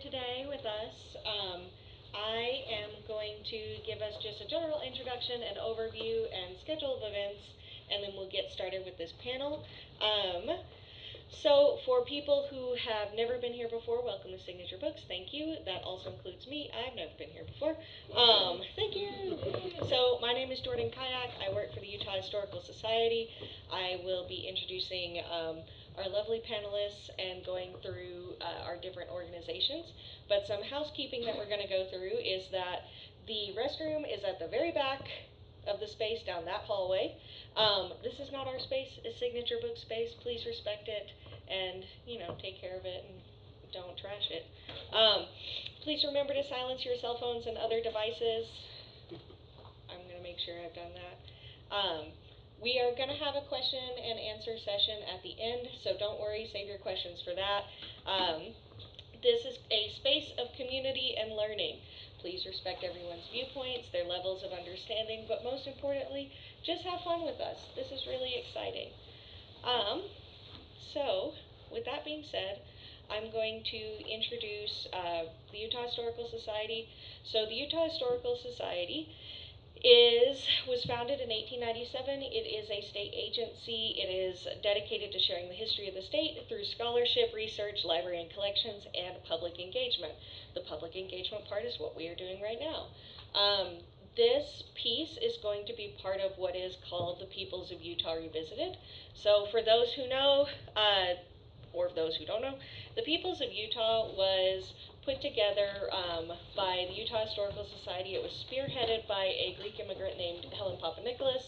today with us. I am going to give us just a general introduction and overview and schedule of events, and then we'll get started with this panel. So for people who have never been here before, welcome to Signature Books. Thank you. That also includes me. I've never been here before. Thank you. So my name is Jordan Kiyak. I work for the Utah Historical Society. I will be introducing our lovely panelists and going through our different organizations. But some housekeeping that we're going to go through is that the restroom is at the very back of the space down that hallway. This is not our space, it's Signature Book space. Please respect it and, take care of it and don't trash it. Please remember to silence your cell phones and other devices. I'm going to make sure I've done that. We are going to have a question and answer session at the end, so don't worry, save your questions for that. This is a space of community and learning. Please respect everyone's viewpoints, their levels of understanding, but most importantly, just have fun with us. This is really exciting. So, with that being said, I'm going to introduce the Utah Historical Society. So the Utah Historical Society was founded in 1897. It is a state agency. It is dedicated to sharing the history of the state through scholarship, research, library and collections, and public engagement. The public engagement part is what we are doing right now. This piece is going to be part of what is called the Peoples of Utah Revisited. So for those who know, or those who don't know, the Peoples of Utah was put together by the Utah Historical Society. It was spearheaded by a Greek immigrant named Helen Papanikolaou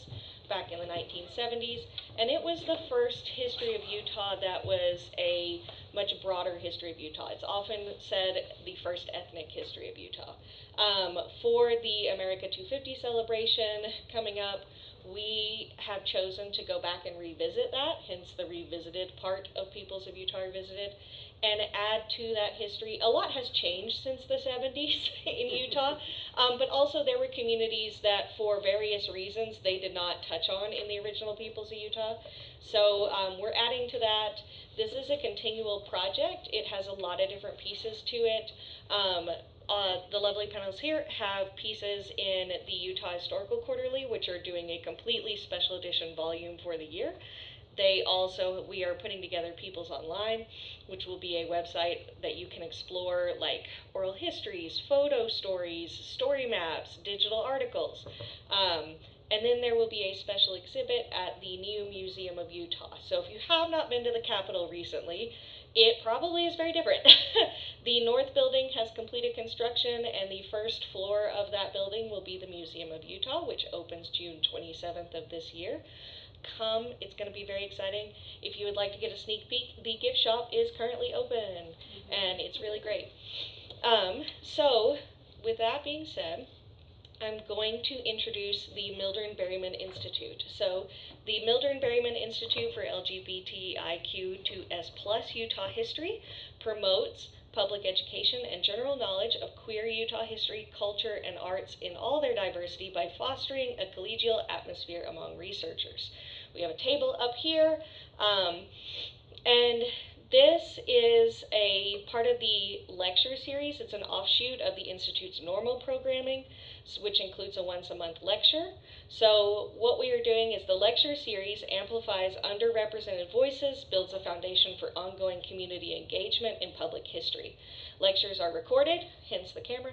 back in the 1970s, and it was the first history of Utah that was a much broader history of Utah. It's often said the first ethnic history of Utah. For the America 250 celebration coming up, we have chosen to go back and revisit that, hence the revisited part of Peoples of Utah Revisited, and add to that history. A lot has changed since the 70s in Utah, but also there were communities that for various reasons they did not touch on in the original Peoples of Utah. So we're adding to that. This is a continual project. It has a lot of different pieces to it. The lovely panels here have pieces in the Utah Historical Quarterly, which are doing a completely special edition volume for the year. We are putting together Peoples Online, which will be a website that you can explore like oral histories, photo stories, story maps, digital articles. And then there will be a special exhibit at the new Museum of Utah. So if you have not been to the Capitol recently, it probably is very different. The north building has completed construction, and the first floor of that building will be the Museum of Utah, which opens June 27th of this year. Come, it's going to be very exciting. If you would like to get a sneak peek, the gift shop is currently open, and it's really great. So, with that being said, I'm going to introduce the Mildred Berryman Institute. So, the Mildred Berryman Institute for LGBTIQ2S Utah History promotes public education and general knowledge of queer Utah history, culture, and arts in all their diversity by fostering a collegial atmosphere among researchers. We have a table up here, and this is a part of the lecture series. It's an offshoot of the Institute's normal programming, which includes a once-a-month lecture. So what we are doing is the lecture series amplifies underrepresented voices, builds a foundation for ongoing community engagement in public history. Lectures are recorded, hence the camera,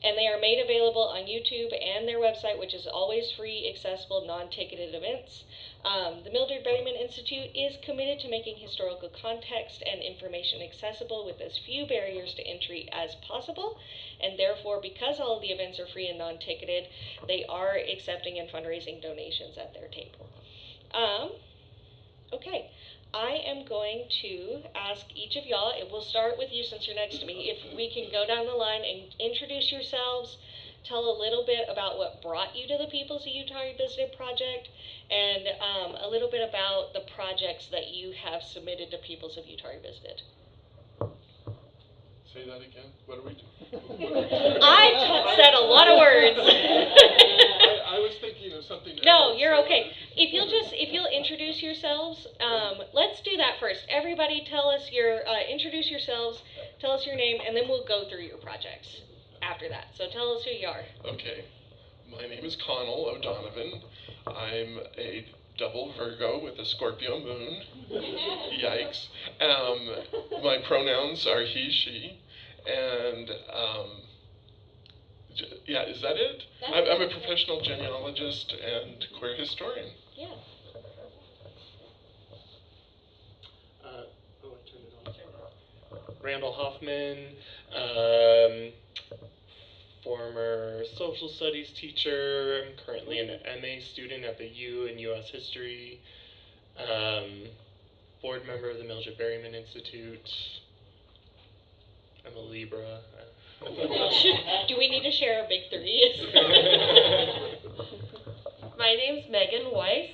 and they are made available on YouTube and their website, which is always free, accessible, non-ticketed events. The Mildred Berryman Institute is committed to making historical context and information accessible with as few barriers to entry as possible, and therefore, because all of the events are free and non-ticketed, they are accepting and fundraising donations at their table. Okay, I am going to ask each of y'all, and we'll start with you since you're next to me, if we can go down the line and introduce yourselves, tell a little bit about what brought you to the Peoples of Utah Revisited project, and a little bit about the projects that you have submitted to Peoples of Utah Revisited. Say that again. What are we doing? I said a lot of words. I was thinking of something else. No, you're okay. If you'll introduce yourselves, let's do that first. Everybody tell us introduce yourselves, tell us your name, and then we'll go through your projects after that. So tell us who you are. Okay. My name is Connell O'Donovan. I'm a double Virgo with a Scorpio moon. Yikes. My pronouns are he, she, and yeah, is that it? I'm a professional genealogist and queer historian. Yeah. I turned it on. Randell Hoffman, former social studies teacher. I'm currently an MA student at the U in US History. Board member of the Mildred Berryman Institute. I'm a Libra. Do we need to share our big threes? My name's Megan Weiss.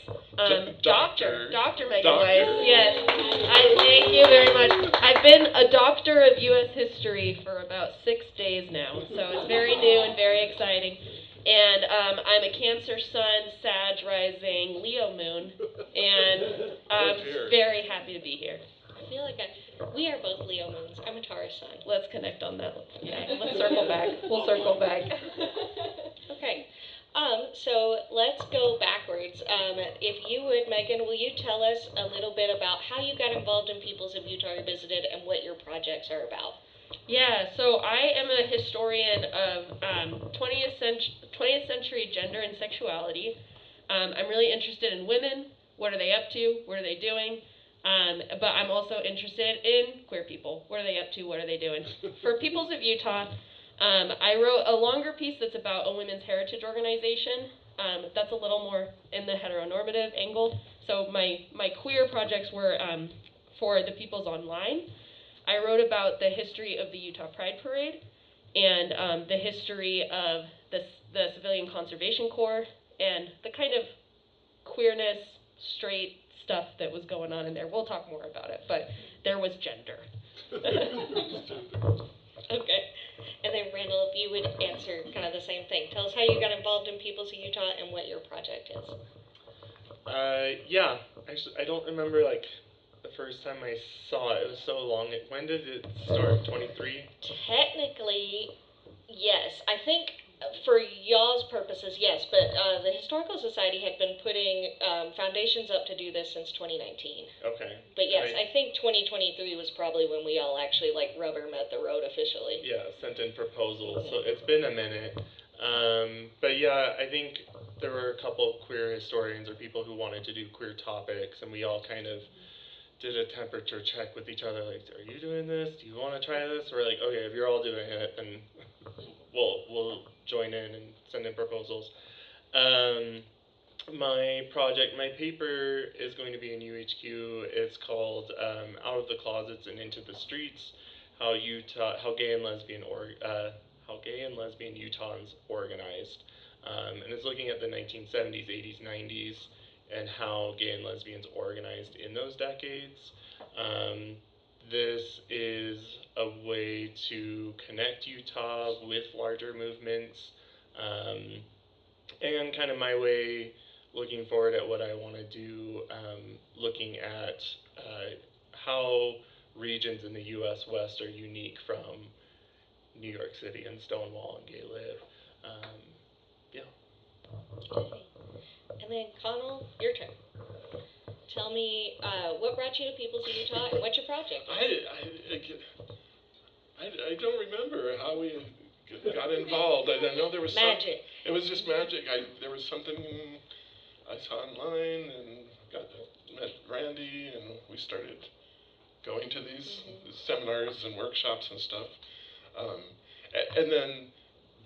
Doctor Megan Weiss. Yes. I thank you very much. I've been a doctor of U.S. history for about 6 days now, so it's very new and very exciting. And I'm a Cancer Sun, Sag Rising, Leo Moon, and I'm very happy to be here. I feel like we are both Leo moons. I'm a Taurus sun. Let's connect on that. Yeah, let's circle back. We'll circle back. Okay. So let's go backwards. If you would, Megan, will you tell us a little bit about how you got involved in Peoples of Utah Revisited and what your projects are about? Yeah, so I am a historian of 20th century gender and sexuality. I'm really interested in women. What are they up to? What are they doing? But I'm also interested in queer people. What are they up to? What are they doing? For Peoples of Utah, I wrote a longer piece that's about a women's heritage organization. That's a little more in the heteronormative angle. So my queer projects were for the Peoples Online. I wrote about the history of the Utah Pride Parade and the history of the Civilian Conservation Corps and the kind of queerness, straight stuff that was going on in there. We'll talk more about it, but there was gender. Okay. And then Randell, if you would answer kind of the same thing. Tell us how you got involved in Peoples of Utah and what your project is. Yeah. Actually, I don't remember the first time I saw it. It was so long. When did it start? 23? Technically, yes. I think for y'all's purposes, yes, but the Historical Society had been putting foundations up to do this since 2019. Okay. But yes, I think 2023 was probably when we all actually rubber met the road officially. Yeah, sent in proposals. So it's been a minute. But yeah, I think there were a couple of queer historians or people who wanted to do queer topics, and we all kind of did a temperature check with each other, are you doing this? Do you want to try this? We're like, okay, if you're all doing it, then we'll join in and send in proposals. My project, my paper is going to be in UHQ. It's called Out of the Closets and Into the Streets: How gay and lesbian Utahns organized. And it's looking at the 1970s, 80s, 90s, and how gay and lesbians organized in those decades. This is a way to connect Utah with larger movements, and kind of my way looking forward at what I want to do, looking at how regions in the U.S. West are unique from New York City and Stonewall and Gay Live. Yeah. Okay. And then Connell, your turn. Tell me what brought you to Peoples of Utah and what's your project? I don't remember how we got involved. I know there was magic. It was just magic. There was something I saw online and met Randy, and we started going to these seminars and workshops and stuff. And then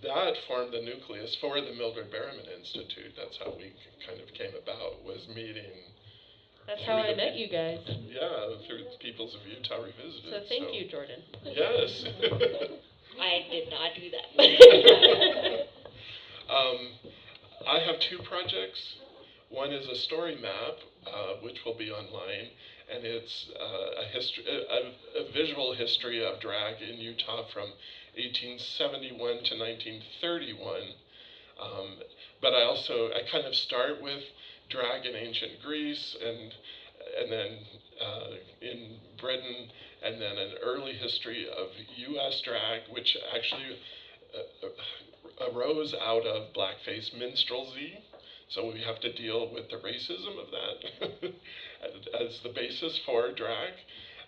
that formed the nucleus for the Mildred Berryman Institute. That's how we kind of came about, was meeting. That's how I met you guys. Yeah, through Peoples of Utah Revisited. So thank you, Jordan. Yes. I did not do that. I have two projects. One is a story map, which will be online, and it's a visual history of drag in Utah from 1871 to 1931. But I kind of start with drag in ancient Greece and then in Britain and then an early history of U.S. drag, which actually arose out of blackface minstrelsy. So we have to deal with the racism of that as the basis for drag.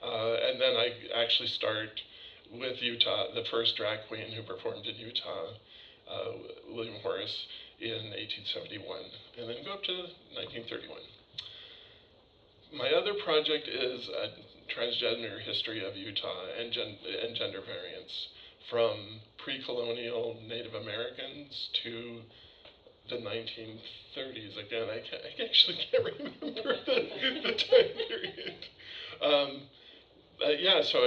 And then I actually start with Utah, the first drag queen who performed in Utah, William Horace, in 1871, and then go up to 1931. My other project is a transgender history of Utah and gender variance, from pre-colonial Native Americans to the 1930s. Again, I actually can't remember the time period. Yeah, so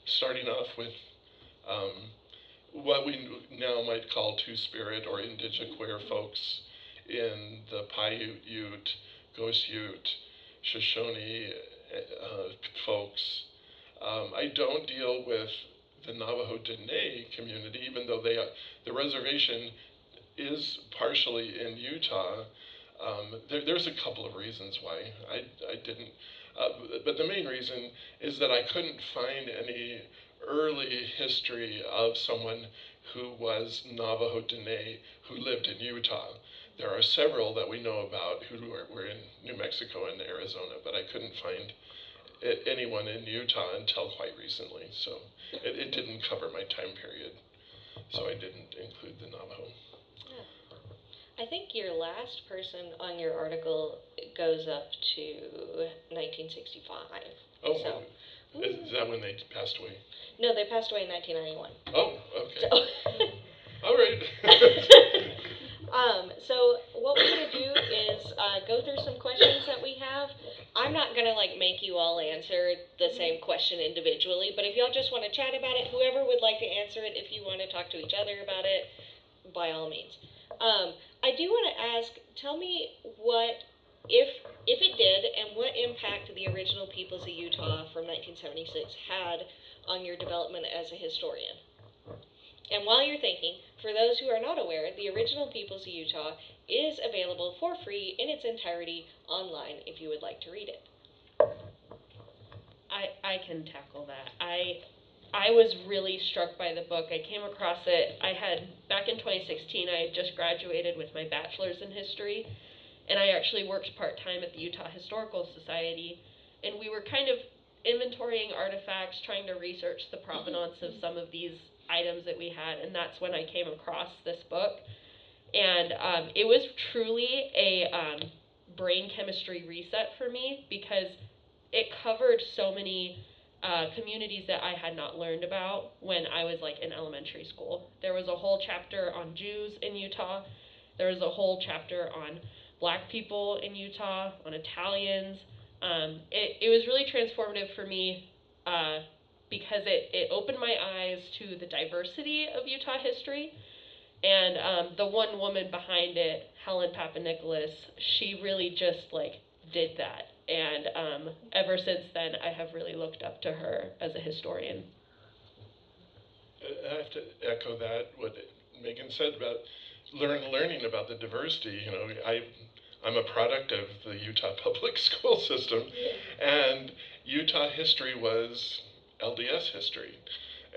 starting off with what we now might call Two-Spirit or Indigiqueer folks in the Paiute, Ute, Ghost Ute, Shoshone folks. I don't deal with the Navajo Dene community, even though the reservation is partially in Utah. There's a couple of reasons why I didn't, but the main reason is that I couldn't find any early history of someone who was Navajo Dene who lived in Utah. There are several that we know about who were in New Mexico and Arizona, but I couldn't find anyone in Utah until quite recently, so it didn't cover my time period, so I didn't include the Navajo. I think your last person on your article goes up to 1965. Oh, so. Is that when they passed away? No, they passed away in 1991. Oh, okay. So. All right. So what we're going to do is go through some questions that we have. I'm not going to make you all answer the same question individually, but if y'all just want to chat about it, whoever would like to answer it, if you want to talk to each other about it, by all means. I do want to ask, tell me what, if it did, and what impact the original peoples of Utah from 1976 had on your development as a historian. And while you're thinking, for those who are not aware, the original peoples of Utah is available for free in its entirety online if you would like to read it. I can tackle that. I was really struck by the book. I came across it. Back in 2016, I had just graduated with my bachelor's in history, and I actually worked part-time at the Utah Historical Society, and we were kind of inventorying artifacts, trying to research the provenance of some of these items that we had, and that's when I came across this book. And it was truly a brain chemistry reset for me, because it covered so many communities that I had not learned about when I was in elementary school. There was a whole chapter on Jews in Utah. There was a whole chapter on Black people in Utah, on Italians. It was really transformative for me because it opened my eyes to the diversity of Utah history. And the one woman behind it, Helen Papanicholas, she really just did that. And ever since then, I have really looked up to her as a historian. I have to echo that, what Megan said about learning about the diversity. I'm a product of the Utah public school system, and Utah history was LDS history.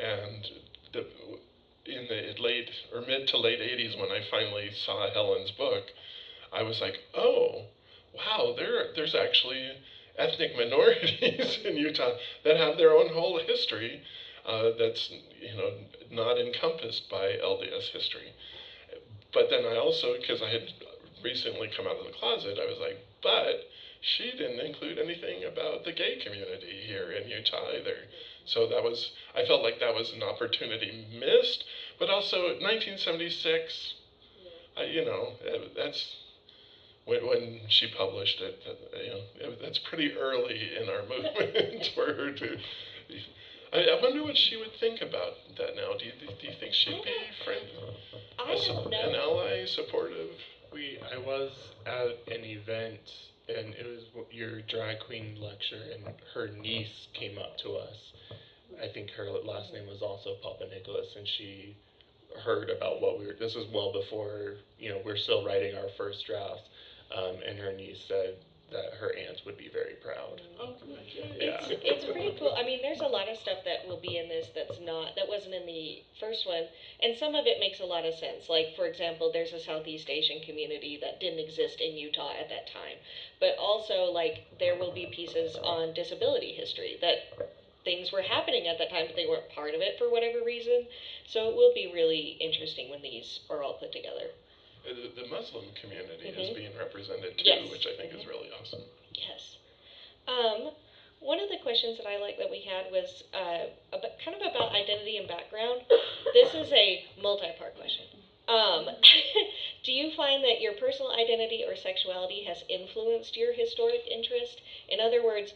And in the late or mid to late 80s, when I finally saw Helen's book, I was like, oh, wow, there's actually ethnic minorities in Utah that have their own whole history that's not encompassed by LDS history. But then I also, because I had recently come out of the closet, I was like, but she didn't include anything about the gay community here in Utah either. So I felt like that was an opportunity missed, but also 1976, that's when she published it, that's pretty early in our movement for her to. I wonder what she would think about that now. Do you think she'd be an ally, supportive? I was at an event, and it was your drag queen lecture, and her niece came up to us. I think her last name was also Papanicholas, and she heard about this was well before, we're still writing our first drafts, and her niece said, that her aunt would be very proud. Oh, Yeah. It's pretty cool. I mean, there's a lot of stuff that will be in this that wasn't in the first one, and some of it makes a lot of sense. Like, for example, there's a Southeast Asian community that didn't exist in Utah at that time. But also, like, there will be pieces on disability history that things were happening at that time, but they weren't part of it for whatever reason. So it will be really interesting when these are all put together. The Muslim community is being represented too, Yes. which I think is really awesome. Yes. One of the questions that I like that we had was kind of about identity and background. This is a multi-part question. Do you find that your personal identity or sexuality has influenced your historic interest? In other words,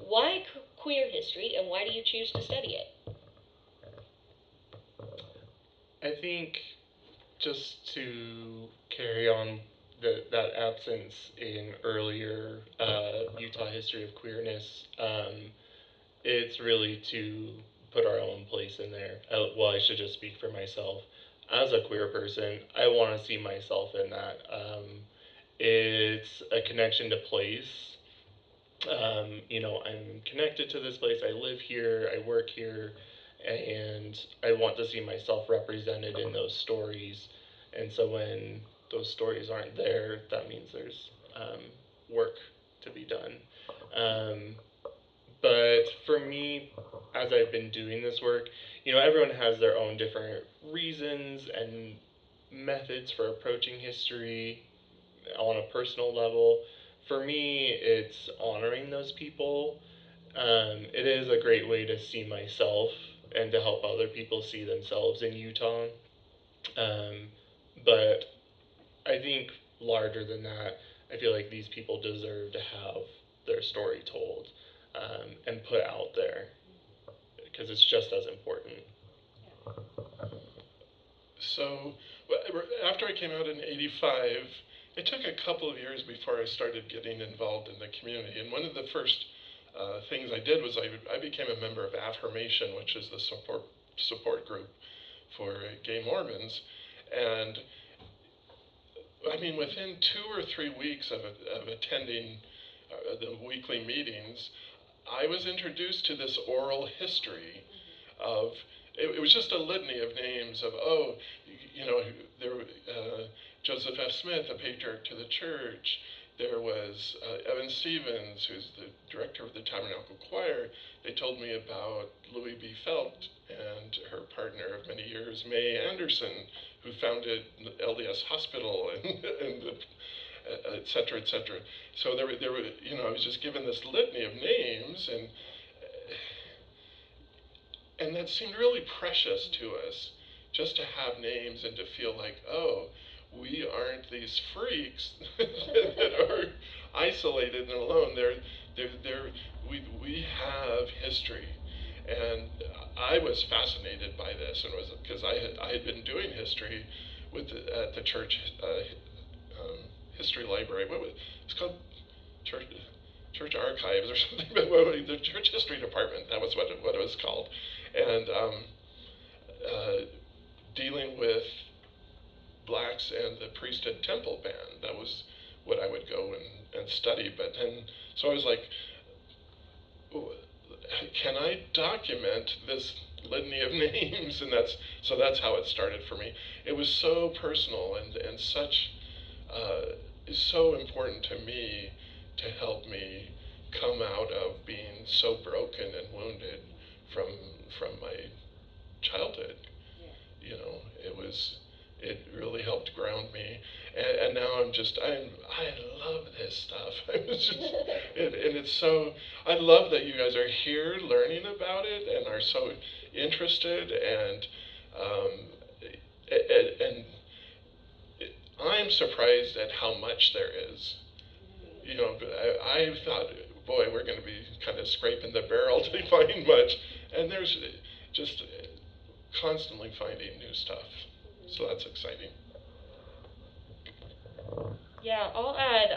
why queer history, and why do you choose to study it? I think just to carry on that absence in earlier Utah history of queerness, it's really to put our own place in there. Well, I should just speak for myself. As a queer person, I want to see myself in that. It's a connection to place. I'm connected to this place. I live here. I work here, and I want to see myself represented in those stories. And so when those stories aren't there, that means there's work to be done. But for me, as I've been doing this work, everyone has their own different reasons and methods for approaching history on a personal level. For me, it's honoring those people. It is a great way to see myself and to help other people see themselves in Utah. Um, but I think larger than that, I feel like these people deserve to have their story told and put out there because it's just as important. So, after I came out in '85, it took a couple of years before I started getting involved in the community. And one of the first things I did was I became a member of Affirmation, which is the support group for gay Mormons. And I mean, within 2 or 3 weeks of attending the weekly meetings, I was introduced to this oral history of, it was just a litany of names of, there Joseph F. Smith, a patriarch to the church. There was Evan Stevens, who's the director of the Tabernacle Choir. They told me about Louis B. Felt and her partner of many years, Mae Anderson, who founded LDS Hospital and et cetera, et cetera. So there were, I was just given this litany of names, and that seemed really precious to us, just to have names and to feel like, oh, we aren't these freaks that are isolated and alone. We have history. And I was fascinated by this, and was because I had been doing history at the church history library. It's called church archives or something, but the church history department. That was what it was called, and dealing with blacks and the priesthood temple ban. That was what I would go and study. But then, so I was like, can I document this litany of names? And that's how it started for me. It was so personal and such is so important to me to help me come out of being so broken and wounded from my childhood. It really helped ground me, and now I love this stuff. And it's so, I love that you guys are here learning about it and are so interested, and I'm surprised at how much there is. I thought, boy, we're going to be kind of scraping the barrel to find much, and there's just constantly finding new stuff. So that's exciting. Yeah, I'll add,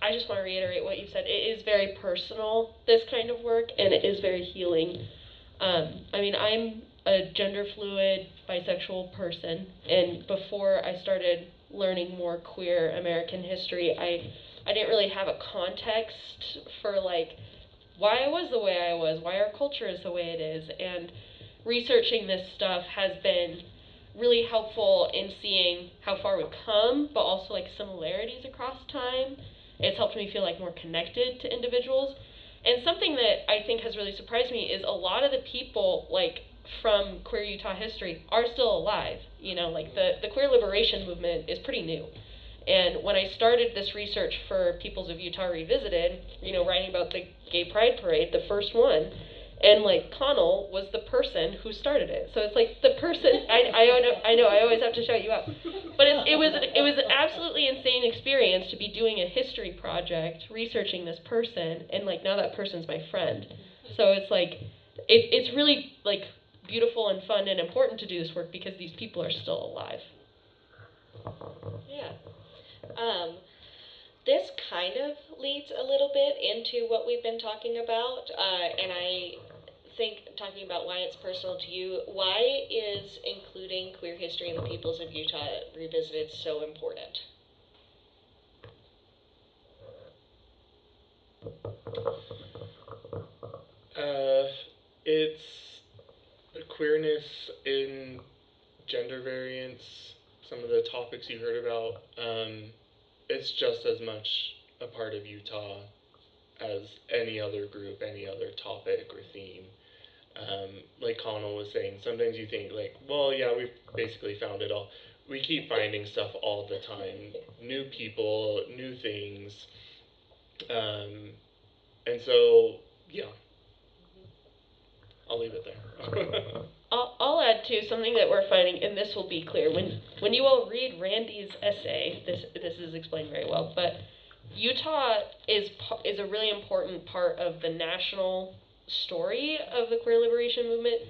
I just want to reiterate what you said. It is very personal, this kind of work, and it is very healing. I'm a gender fluid, bisexual person, and before I started learning more queer American history, I I didn't really have a context for like why I was the way I was, why our culture is the way it is, and researching this stuff has been really helpful in seeing how far we've come, but also like similarities across time. It's helped me feel like more connected to individuals. And something that I think has really surprised me is a lot of the people like from queer Utah history are still alive. You know, like the queer liberation movement is pretty new. And when I started this research for Peoples of Utah Revisited, you know, writing about the Gay Pride Parade, the first one, and like Connell was the person who started it. So it's like the person I know I always have to shout you out, but it was an absolutely insane experience to be doing a history project, researching this person, and like now that person's my friend. So it's like it's really like beautiful and fun and important to do this work because these people are still alive. Yeah. This kind of leads a little bit into what we've been talking about, and I think talking about why it's personal to you, why is including queer history in the Peoples of Utah Revisited so important? It's queerness in gender variance, some of the topics you heard about. It's just as much a part of Utah as any other group, any other topic or theme. Like Connell was saying, sometimes you think like, well, yeah, we've basically found it all. We keep finding stuff all the time, new people, new things, and so yeah, I'll leave it there. I'll add to something that we're finding, and this will be clear when you all read Randy's essay. This is explained very well, but Utah is a really important part of the national story of the queer liberation movement,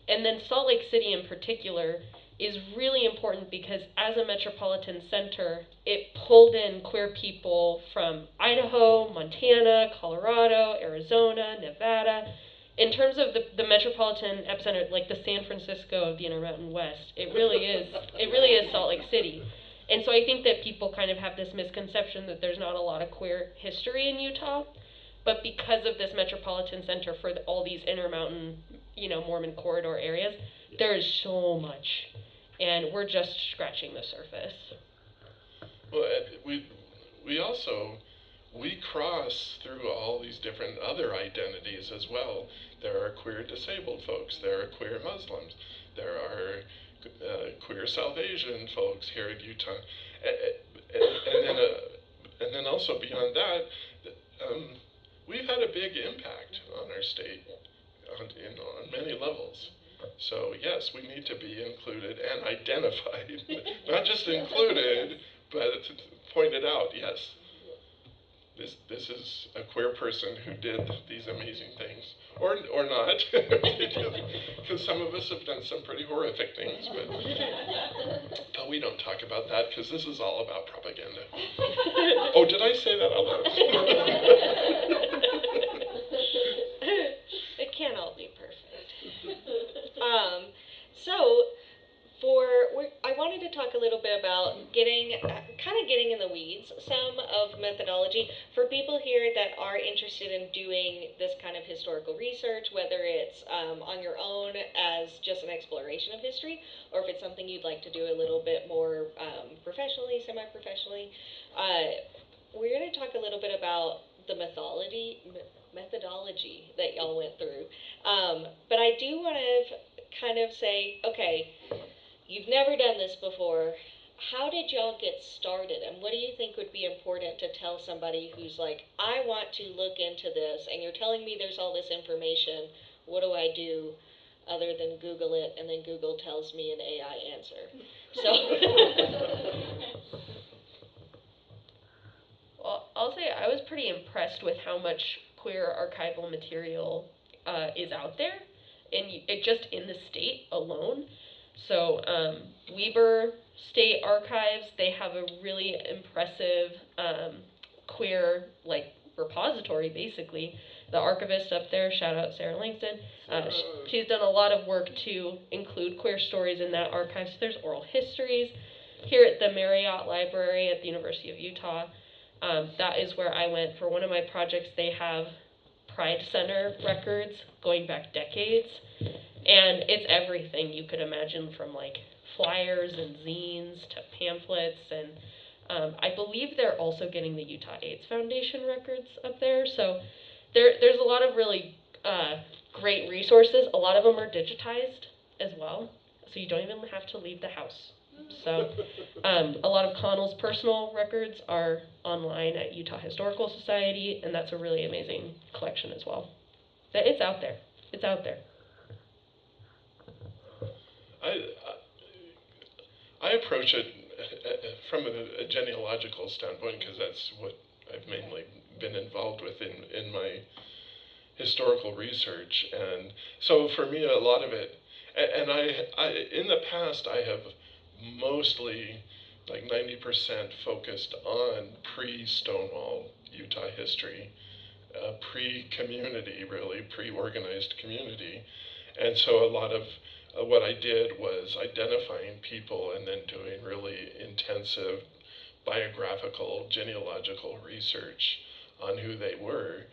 and then Salt Lake City in particular is really important because as a metropolitan center, it pulled in queer people from Idaho, Montana, Colorado, Arizona, Nevada. In terms of the metropolitan epicenter, like the San Francisco of the Intermountain West, it really is Salt Lake City. And so I think that people kind of have this misconception that there's not a lot of queer history in Utah, but because of this metropolitan center for all these Intermountain, you know, Mormon corridor areas, there is so much, and we're just scratching the surface. Well, we also we cross through all these different other identities as well. There are queer disabled folks. There are queer Muslims. There are queer South Asian folks here in Utah, and then also beyond that, um, we've had a big impact on our state on many levels. So yes, we need to be included and identified, not just included, but pointed out. Yes, this is a queer person who did these amazing things, or not, because some of us have done some pretty horrific things, but we don't talk about that because this is all about propaganda. Oh, did I say that out loud? It can't all be perfect. So I wanted to talk a little bit about kind of getting in the weeds, some of methodology for people here that are interested in doing this kind of historical research, whether it's on your own as just an exploration of history, or if it's something you'd like to do a little bit more professionally, semi-professionally. We're going to talk a little bit about the methodology that y'all went through. But I do want to kind of say, okay, you've never done this before. How did y'all get started, and what do you think would be important to tell somebody who's like, I want to look into this, and you're telling me there's all this information, what do I do other than Google it, and then Google tells me an AI answer? So, Well, I'll say I was pretty impressed with how much queer archival material is out there, and it just in the state alone. So Weber State Archives, they have a really impressive queer like repository basically. The archivist up there, shout out Sarah Langston. She's done a lot of work to include queer stories in that archive. So there's oral histories here at the Marriott Library at the University of Utah. That is where I went for one of my projects. They have Pride Center records going back decades, and it's everything you could imagine, from like flyers and zines to pamphlets, and I believe they're also getting the Utah AIDS Foundation records up there. So there's a lot of really great resources. A lot of them are digitized as well, so you don't even have to leave the house. So a lot of Connell's personal records are online at Utah Historical Society, and that's a really amazing collection as well. It's out there. It's out there. I approach it from a genealogical standpoint, because that's what I've mainly been involved with in my historical research. And so for me, a lot of it, and I in the past, I have mostly, like 90%, focused on pre-Stonewall Utah history, pre-community, really, pre-organized community. And so a lot of what I did was identifying people and then doing really intensive biographical, genealogical research on who they were.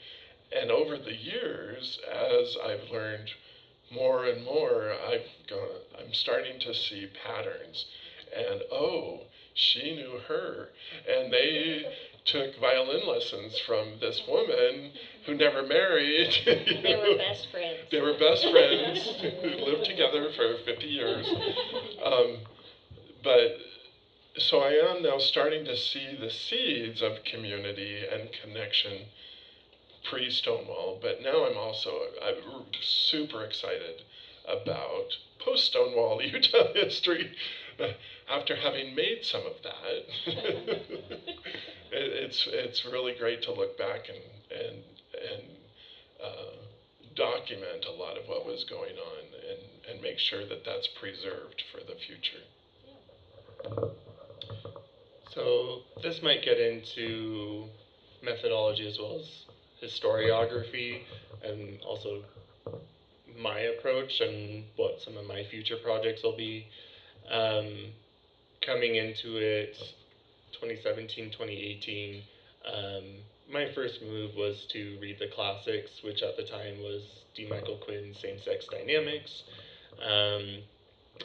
And over the years, as I've learned more and more, I'm starting to see patterns. And oh, she knew her. And they took violin lessons from this woman who never married. They were best friends. They were best friends who lived together for 50 years. But so I am now starting to see the seeds of community and connection pre-Stonewall, but now I'm super excited about post-Stonewall Utah history. After having made some of that, it's really great to look back and document a lot of what was going on, and make sure that that's preserved for the future. So this might get into methodology as well as historiography, and also my approach and what some of my future projects will be. Coming into it 2017, 2018, my first move was to read the classics, which at the time was D. Michael Quinn's Same-Sex Dynamics.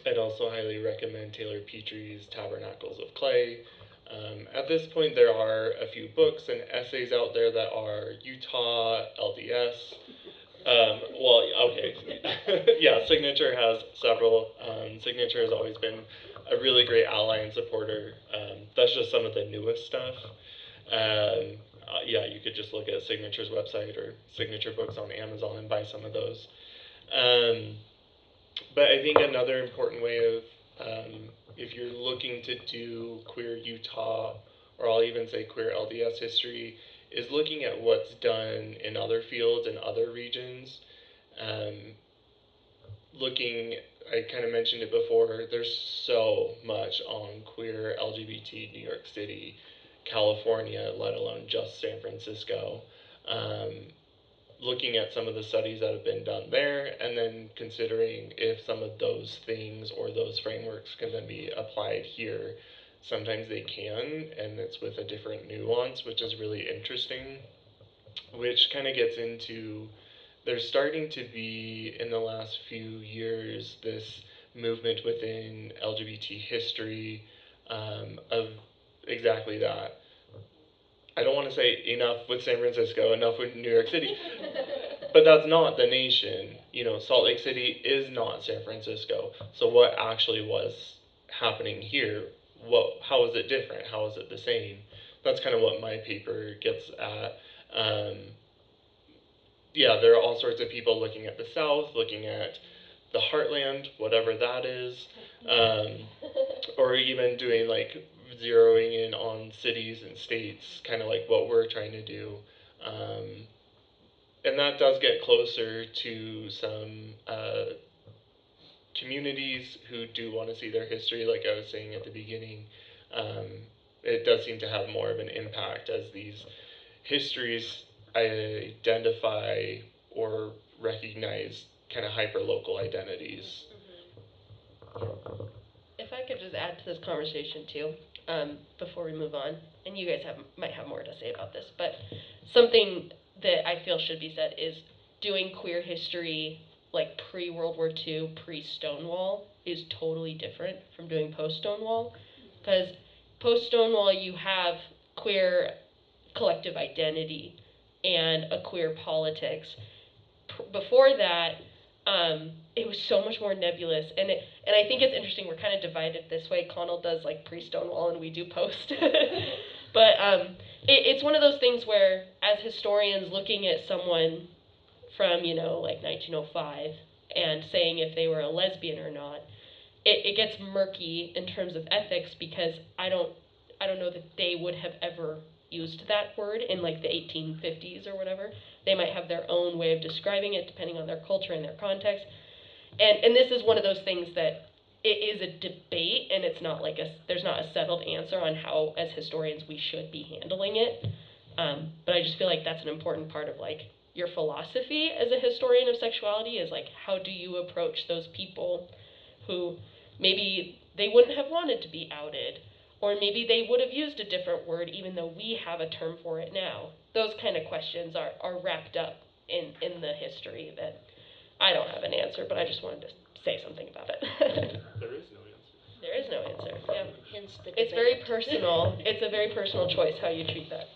I'd also highly recommend Taylor Petry's Tabernacles of Clay. At this point, there are a few books and essays out there that are Utah LDS. Yeah, Signature has several. Signature has always been a really great ally and supporter. That's just some of the newest stuff. Yeah, you could just look at Signature's website or Signature Books on Amazon and buy some of those. But I think another important way of, if you're looking to do queer Utah, or I'll even say queer LDS history, is looking at what's done in other fields and other regions. I kind of mentioned it before, there's so much on queer LGBT New York City, California, let alone just San Francisco. Looking at some of the studies that have been done there, and then considering if some of those things or those frameworks can then be applied here. Sometimes they can, and it's with a different nuance, which is really interesting, which kind of gets into, there's starting to be, in the last few years, this movement within LGBT history of exactly that. I don't want to say enough with San Francisco, enough with New York City, but that's not the nation. You know, Salt Lake City is not San Francisco. So what actually was happening here? How is it different? How is it the same? That's kind of what my paper gets at. Yeah, there are all sorts of people looking at the South, looking at the heartland, whatever that is, or even doing like zeroing in on cities and states, kind of like what we're trying to do. And that does get closer to some communities who do want to see their history, like I was saying at the beginning. It does seem to have more of an impact as these histories identify or recognize kind of hyper-local identities. If I could just add to this conversation too. before we move on, and you guys might have more to say about this, but something that I feel should be said is doing queer history like pre-World War II, pre-Stonewall is totally different from doing post-Stonewall, because post-Stonewall you have queer collective identity and a queer politics. Before that, it was so much more nebulous, and I think it's interesting. We're kind of divided this way. Connell does like pre-Stonewall, and we do post. But it's one of those things where, as historians looking at someone from like 1905 and saying if they were a lesbian or not, it gets murky in terms of ethics, because I don't know that they would have ever used that word in like the 1850s or whatever. They might have their own way of describing it depending on their culture and their context. And this is one of those things that it is a debate, and it's not like there's not a settled answer on how, as historians, we should be handling it. But I just feel like that's an important part of like your philosophy as a historian of sexuality, is like, how do you approach those people who maybe they wouldn't have wanted to be outed, or maybe they would have used a different word even though we have a term for it now. Those kind of questions are wrapped up in the history that I don't have an answer, but I just wanted to say something about it. There is no answer. There is no answer, yeah. Hence the It's very debate. personal. It's a very personal choice how you treat that.